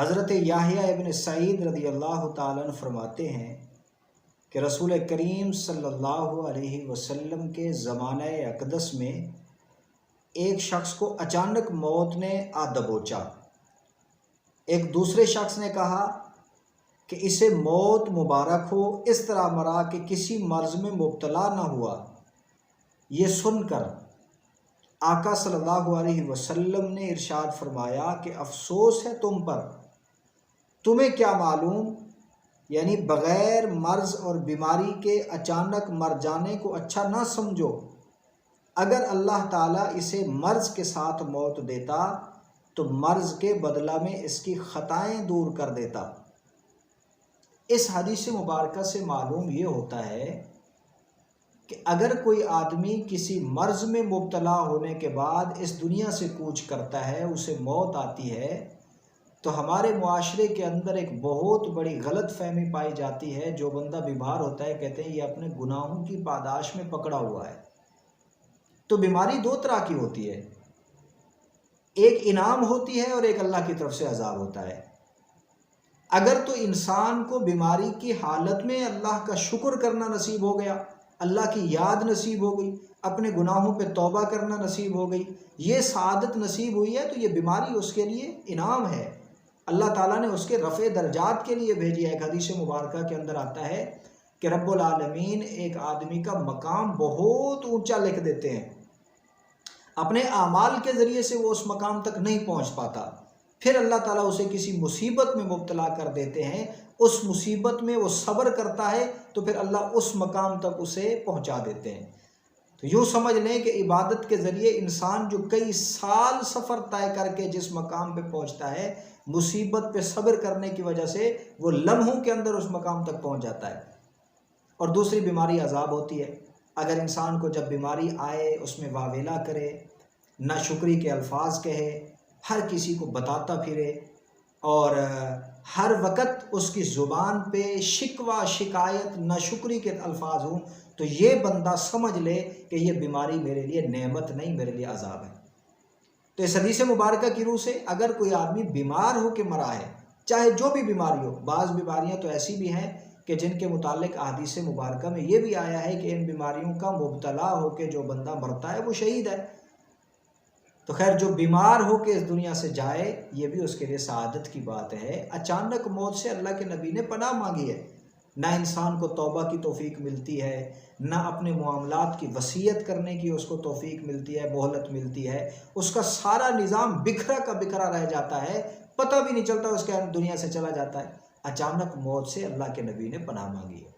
حضرت یحییٰ ابن سعید رضی اللہ تعالیٰ عنہ فرماتے ہیں کہ رسول کریم صلی اللہ علیہ وسلم کے زمانہ اقدس میں ایک شخص کو اچانک موت نے آ دبوچا۔ ایک دوسرے شخص نے کہا کہ اسے موت مبارک ہو، اس طرح مرا کہ کسی مرض میں مبتلا نہ ہوا۔ یہ سن کر آقا صلی اللہ علیہ وسلم نے ارشاد فرمایا کہ افسوس ہے تم پر، تمہیں کیا معلوم، یعنی بغیر مرض اور بیماری کے اچانک مر جانے کو اچھا نہ سمجھو۔ اگر اللہ تعالیٰ اسے مرض کے ساتھ موت دیتا تو مرض کے بدلہ میں اس کی خطائیں دور کر دیتا۔ اس حدیث مبارکہ سے معلوم یہ ہوتا ہے کہ اگر کوئی آدمی کسی مرض میں مبتلا ہونے کے بعد اس دنیا سے کوچ کرتا ہے، اسے موت آتی ہے، تو ہمارے معاشرے کے اندر ایک بہت بڑی غلط فہمی پائی جاتی ہے۔ جو بندہ بیمار ہوتا ہے کہتے ہیں یہ اپنے گناہوں کی پاداش میں پکڑا ہوا ہے۔ تو بیماری دو طرح کی ہوتی ہے، ایک انعام ہوتی ہے اور ایک اللہ کی طرف سے عذاب ہوتا ہے۔ اگر تو انسان کو بیماری کی حالت میں اللہ کا شکر کرنا نصیب ہو گیا، اللہ کی یاد نصیب ہو گئی، اپنے گناہوں پہ توبہ کرنا نصیب ہو گئی، یہ سعادت نصیب ہوئی ہے، تو یہ بیماری اس کے لیے انعام ہے۔ اللہ تعالیٰ نے اس کے رفع درجات کے لیے بھیجی ہے۔ ایک حدیث مبارکہ کے اندر آتا ہے کہ رب العالمین ایک آدمی کا مقام بہت اونچا لکھ دیتے ہیں، اپنے اعمال کے ذریعے سے وہ اس مقام تک نہیں پہنچ پاتا، پھر اللہ تعالیٰ اسے کسی مصیبت میں مبتلا کر دیتے ہیں، اس مصیبت میں وہ صبر کرتا ہے تو پھر اللہ اس مقام تک اسے پہنچا دیتے ہیں۔ تو یوں سمجھ لیں کہ عبادت کے ذریعے انسان جو کئی سال سفر طے کر کے جس مقام پہ پہنچتا ہے، مصیبت پہ صبر کرنے کی وجہ سے وہ لمحوں کے اندر اس مقام تک پہنچ جاتا ہے۔ اور دوسری بیماری عذاب ہوتی ہے۔ اگر انسان کو جب بیماری آئے اس میں واویلا کرے، ناشکری کے الفاظ کہے، ہر کسی کو بتاتا پھرے اور ہر وقت اس کی زبان پہ شکوہ شکایت ناشکری کے الفاظ ہوں، تو یہ بندہ سمجھ لے کہ یہ بیماری میرے لیے نعمت نہیں، میرے لیے عذاب ہے۔ تو اس حدیث مبارکہ کی روح سے اگر کوئی آدمی بیمار ہو کے مرا ہے، چاہے جو بھی بیماری ہو، بعض بیماریاں تو ایسی بھی ہیں کہ جن کے متعلق احادیث مبارکہ میں یہ بھی آیا ہے کہ ان بیماریوں کا مبتلا ہو کے جو بندہ مرتا ہے وہ شہید ہے۔ تو خیر، جو بیمار ہو کے اس دنیا سے جائے یہ بھی اس کے لیے سعادت کی بات ہے۔ اچانک موت سے اللہ کے نبی نے پناہ مانگی ہے۔ نہ انسان کو توبہ کی توفیق ملتی ہے، نہ اپنے معاملات کی وصیت کرنے کی اس کو توفیق ملتی ہے، مہلت ملتی ہے۔ اس کا سارا نظام بکھرا کا بکھرا رہ جاتا ہے، پتہ بھی نہیں چلتا اس کے دنیا سے چلا جاتا ہے۔ اچانک موت سے اللہ کے نبی نے پناہ مانگی ہے۔